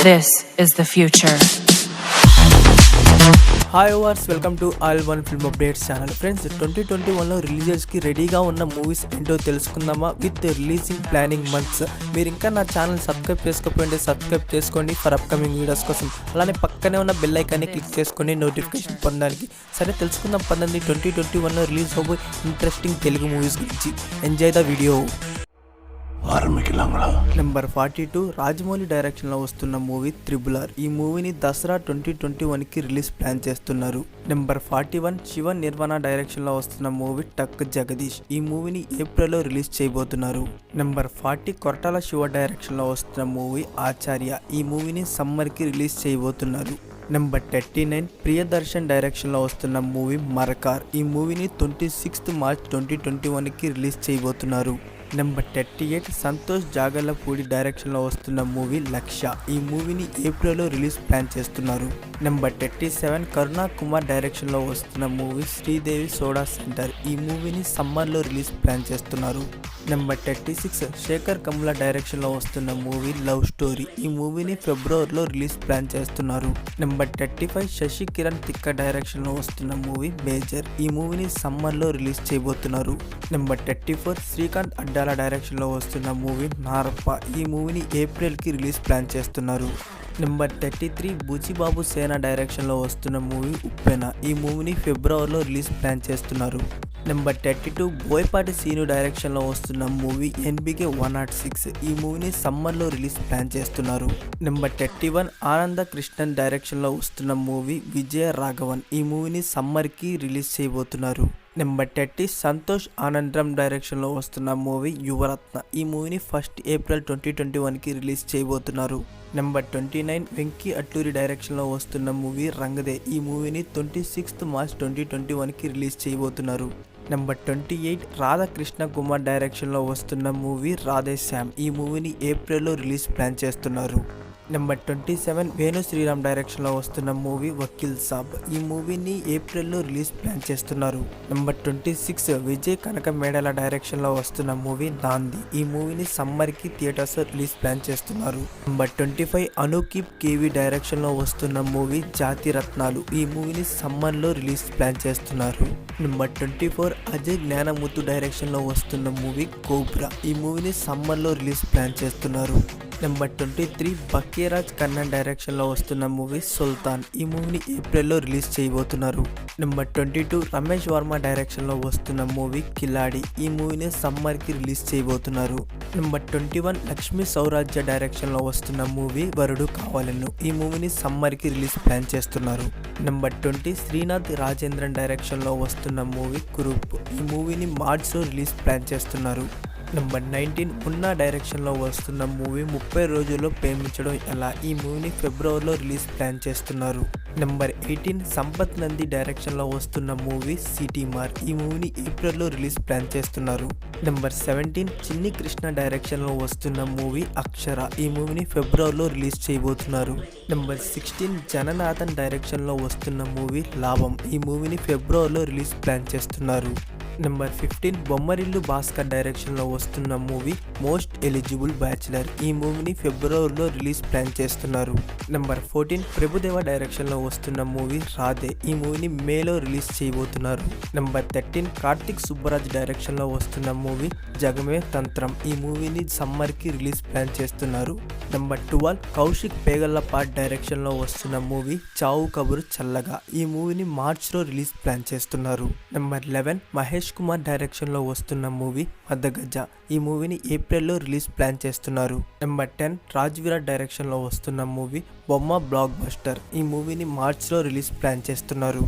This is the future. Hi ఓవర్స్, welcome to all one film updates channel. Friends, 2021లో రిలీజెస్కి రెడీగా ఉన్న మూవీస్ ఏంటో తెలుసుకుందామా విత్ రిలీజింగ్ ప్లానింగ్ మంత్స్. మీరు ఇంకా నా ఛానల్ సబ్స్క్రైబ్ చేసుకోకపోయింటే సబ్స్క్రైబ్ చేసుకోండి ఫర్ అప్కమింగ్ వీడియోస్ కోసం. అలానే పక్కనే ఉన్న బెల్ ఐకాన్ని క్లిక్ చేసుకొని నోటిఫికేషన్ పొందడానికి. సరే, తెలుసుకుందాం పదండి 2021లో రిలీజ్ అవబోయే ఇంట్రెస్టింగ్ తెలుగు మూవీస్ గురించి. Enjoy the video. Number 42 Rajamouli డైరెక్షన్లో వస్తున్న మూవీ త్రిబుల్ ఆర్. ఈ మూవీని దసరా 2021కి రిలీజ్ ప్లాన్ చేస్తున్నారు. నెంబర్ 41 శివ నిర్వాణ డైరెక్షన్లో వస్తున్న మూవీ టక్ జగదీష్. ఈ మూవీని ఏప్రిల్లో రిలీజ్ చేయబోతున్నారు. నెంబర్ 40 కొరటాల శివ డైరెక్షన్లో వస్తున్న మూవీ ఆచార్య. ఈ మూవీని సమ్మర్కి రిలీజ్ చేయబోతున్నారు. నెంబర్ 39 ప్రియదర్శన్ డైరెక్షన్లో వస్తున్న మూవీ మరకార్. ఈ మూవీని 26 మార్చ్ 2021కి రిలీజ్ చేయబోతున్నారు. నెంబర్ 38 సంతోష్ జాగర్లపూడి డైరెక్షన్లో వస్తున్న మూవీ లక్ష్య. ఈ మూవీని ఏప్రిల్లో రిలీజ్ ప్లాన్ చేస్తున్నారు. నెంబర్ 37 కరుణా కుమార్ డైరెక్షన్లో వస్తున్న మూవీ శ్రీదేవి సోడా సెంటర్. ఈ మూవీని సమ్మర్లో రిలీజ్ ప్లాన్ చేస్తున్నారు. నెంబర్ 36 శేఖర్ కమ్ల డైరెక్షన్లో వస్తున్న మూవీ లవ్ స్టోరీ. ఈ మూవీని ఫిబ్రవరిలో రిలీజ్ ప్లాన్ చేస్తున్నారు. నెంబర్ 35 శశి కిరణ్ తిక్క డైరెక్షన్లో వస్తున్న మూవీ మేజర్. ఈ మూవీని సమ్మర్లో రిలీజ్ చేయబోతున్నారు. నెంబర్ 34 శ్రీకాంత్ అడ్డాల డైరెక్షన్లో వస్తున్న మూవీ నారప్ప. ఈ మూవీని ఏప్రిల్కి రిలీజ్ ప్లాన్ చేస్తున్నారు. నెంబర్ 33 బుచిబాబు సేన డైరెక్షన్లో వస్తున్న మూవీ ఉప్పెన. ఈ మూవీని ఫిబ్రవరిలో రిలీజ్ ప్లాన్ చేస్తున్నారు. నెంబర్ 32 బోయపాటి సీను డైరెక్షన్లో వస్తున్న మూవీ NBK 106. ఈ మూవీని సమ్మర్లో రిలీజ్ ప్లాన్ చేస్తున్నారు. నెంబర్ 31 ఆనంద కృష్ణన్ డైరెక్షన్లో వస్తున్న మూవీ విజయ రాఘవన్. ఈ మూవీని సమ్మర్కి రిలీజ్ చేయబోతున్నారు. నెంబర్ 30 సంతోష్ ఆనందరం డైరెక్షన్లో వస్తున్న మూవీ యువరత్న. ఈ మూవీని ఏప్రిల్ 2021కి రిలీజ్ చేయబోతున్నారు. నెంబర్ 29 వెంకీ అట్లూరి డైరెక్షన్లో వస్తున్న మూవీ రంగదే. ఈ మూవీని 26 మార్చ్ 2021కి రిలీజ్ చేయబోతున్నారు. నెంబర్ 28 రాధాకృష్ణ కుమార్ డైరెక్షన్లో వస్తున్న మూవీ రాధేశ్యామ్. ఈ మూవీని ఏప్రిల్లో రిలీజ్ ప్లాన్ చేస్తున్నారు. నెంబర్ 27 వేణు శ్రీరామ్ డైరెక్షన్లో వస్తున్న మూవీ వకీల్ సాబ్. ఈ మూవీని ఏప్రిల్లో రిలీజ్ ప్లాన్ చేస్తున్నారు. నెంబర్ 26 విజయ్ కనక మేడల డైరెక్షన్లో వస్తున్న మూవీ నాంది. ఈ మూవీని సమ్మర్కి థియేటర్స్లో రిలీజ్ ప్లాన్ చేస్తున్నారు. నెంబర్ 25 అనూకీప్ కేవి డైరెక్షన్లో వస్తున్న మూవీ జాతి రత్నాలు. ఈ మూవీని సమ్మర్లో రిలీజ్ ప్లాన్ చేస్తున్నారు. నెంబర్ 24 అజయ్ జ్ఞానముత్తు డైరెక్షన్లో వస్తున్న మూవీ కోబ్రా. ఈ మూవీని సమ్మర్లో రిలీజ్ ప్లాన్ చేస్తున్నారు. నెంబర్ 23 బకీరాజ్ కన్నన్ డైరెక్షన్లో వస్తున్న మూవీ సుల్తాన్. ఈ మూవీని ఏప్రిల్లో రిలీజ్ చేయబోతున్నారు. నెంబర్ 22 రమేష్ వర్మ డైరెక్షన్లో వస్తున్న మూవీ కిలాడి. ఈ మూవీని సమ్మర్కి రిలీజ్ చేయబోతున్నారు. నెంబర్ 21 లక్ష్మీ సౌరాజ్య డైరెక్షన్లో వస్తున్న మూవీ వరుడు కావాలను. ఈ మూవీని సమ్మర్కి రిలీజ్ ప్లాన్ చేస్తున్నారు. నెంబర్ 20 శ్రీనాథ్ రాజేంద్రన్ డైరెక్షన్లో వస్తున్న మూవీ కురూప్. ఈ మూవీని మార్చ్లో రిలీజ్ ప్లాన్ చేస్తున్నారు. నెంబర్ 19 మున్నా డైరెక్షన్లో వస్తున్న మూవీ 30 రోజుల్లో ప్రేమించడం ఎలా. ఈ మూవీని ఫిబ్రవరిలో రిలీజ్ ప్లాన్ చేస్తున్నారు. నెంబర్ 18 సంపత్ నంది డైరెక్షన్లో వస్తున్న మూవీ సిటీ మార్. ఈ మూవీని ఏప్రిల్లో రిలీజ్ ప్లాన్ చేస్తున్నారు. నెంబర్ 17 చిన్ని కృష్ణ డైరెక్షన్లో వస్తున్న మూవీ అక్షర. ఈ మూవీని ఫిబ్రవరిలో రిలీజ్ చేయబోతున్నారు. నెంబర్ 16 జననాథన్ డైరెక్షన్లో వస్తున్న మూవీ లాభం. ఈ మూవీని ఫిబ్రవరిలో రిలీజ్ ప్లాన్ చేస్తున్నారు. నెంబర్ 15 బొమ్మరిల్లు భాస్కర్ డైరెక్షన్లో వస్తున్న మూవీ మోస్ట్ ఎలిజిబుల్ బ్యాచిలర్. ఈ మూవీని ఫిబ్రవరిలో రిలీజ్ ప్లాన్ చేస్తున్నారు. నెంబర్ 14 ప్రభుదేవ డైరెక్షన్లో వస్తున్న మూవీ రాధే. ఈ మూవీని మేలో రిలీజ్ చేయబోతున్నారు. నెంబర్ 13 కార్తిక్ సుబ్బరాజ్ డైరెక్షన్లో వస్తున్న మూవీ జగమే తంత్రం. ఈ మూవీని సమ్మర్కి రిలీజ్ ప్లాన్ చేస్తున్నారు. నెంబర్ 12 కౌశిక్ పేగల్లపాట్ డైరెక్షన్లో వస్తున్న మూవీ చావు కబురు చల్లగా. ఈ మూవీని మార్చ్లో రిలీజ్ ప్లాన్ చేస్తున్నారు. నెంబర్ 11 మహేష్ కుమార్ డైరెక్షన్లో వస్తున్న మూవీ మద్దగజ. ఈ మూవీని ఏప్రిల్లో రిలీజ్ ప్లాన్ చేస్తున్నారు. నెంబర్ 10 రాజ్ విరాట్ డైరెక్షన్లో వస్తున్న మూవీ బొమ్మ బ్లాక్ బస్టర్. ఈ మూవీని మార్చ్లో రిలీజ్ ప్లాన్ చేస్తున్నారు.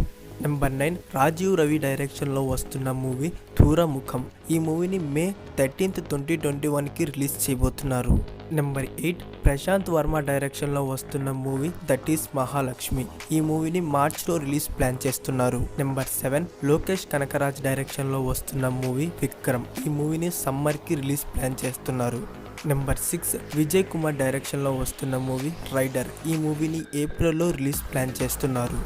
నెంబర్ 9 రాజీవ్ రవి డైరెక్షన్లో వస్తున్న మూవీ ధూరముఖం. ఈ మూవీని మే 13, 2021కి రిలీజ్ చేయబోతున్నారు. నెంబర్ 8 ప్రశాంత్ వర్మ డైరెక్షన్లో వస్తున్న మూవీ దట్ ఈస్ మహాలక్ష్మి. ఈ మూవీని మార్చ్లో రిలీజ్ ప్లాన్ చేస్తున్నారు. నెంబర్ 7 లోకేష్ కనకరాజ్ డైరెక్షన్లో వస్తున్న మూవీ విక్రమ్. ఈ మూవీని సమ్మర్కి రిలీజ్ ప్లాన్ చేస్తున్నారు. నెంబర్ 6 విజయ్ కుమార్ డైరెక్షన్లో వస్తున్న మూవీ రైడర్. ఈ మూవీని ఏప్రిల్లో రిలీజ్ ప్లాన్ చేస్తున్నారు.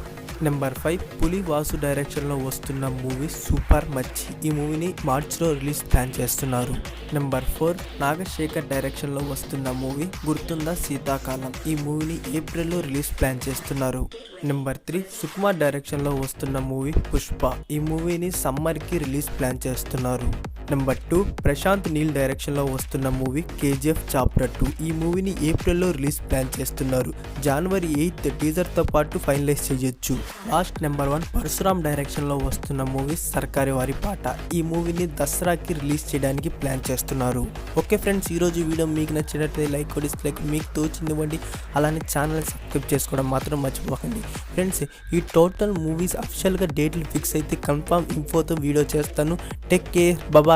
నెంబర్ 5 పులి వాసు డైరెక్షన్లో వస్తున్న మూవీ సూపర్ మచ్చి. ఈ మూవీని మార్చ్లో రిలీజ్ ప్లాన్ చేస్తున్నారు. నెంబర్ 4 నాగశేఖర్ డైరెక్షన్లో వస్తున్న మూవీ గుర్తుందా శీతాకాలం. ఈ మూవీని ఏప్రిల్లో రిలీజ్ ప్లాన్ చేస్తున్నారు. నెంబర్ 3 సుకుమార్ డైరెక్షన్లో వస్తున్న మూవీ పుష్ప. ఈ మూవీని సమ్మర్కి రిలీజ్ ప్లాన్ చేస్తున్నారు. నెంబర్ 2 ప్రశాంత్ నీల్ డైరెక్షన్లో వస్తున్న మూవీ కేజీఎఫ్ చాప్టర్ 2. ఈ మూవీని ఏప్రిల్లో రిలీజ్ ప్లాన్ చేస్తున్నారు. జనవరి 8 టీజర్తో పాటు ఫైనలైజ్ చేయొచ్చు. లాస్ట్ నెంబర్ 1 పరశురామ్ డైరెక్షన్లో వస్తున్న మూవీ సర్కారి వారి పాట. ఈ మూవీని దసరాకి రిలీజ్ చేయడానికి ప్లాన్ చేస్తున్నారు. ఓకే ఫ్రెండ్స్, ఈరోజు వీడియో మీకు నచ్చినట్లయితే లైక్ డిస్లైక్ మీకు తోచిందివ్వండి. అలానే ఛానల్ సబ్స్క్రైబ్ చేసుకోవడం మాత్రం మర్చిపోకండి. ఫ్రెండ్స్, ఈ టోటల్ మూవీస్ అఫిషియల్గా డేట్లు ఫిక్స్ అయితే కన్ఫర్మ్ ఇన్ఫోతో వీడియో చేస్తాను. Take care, bye.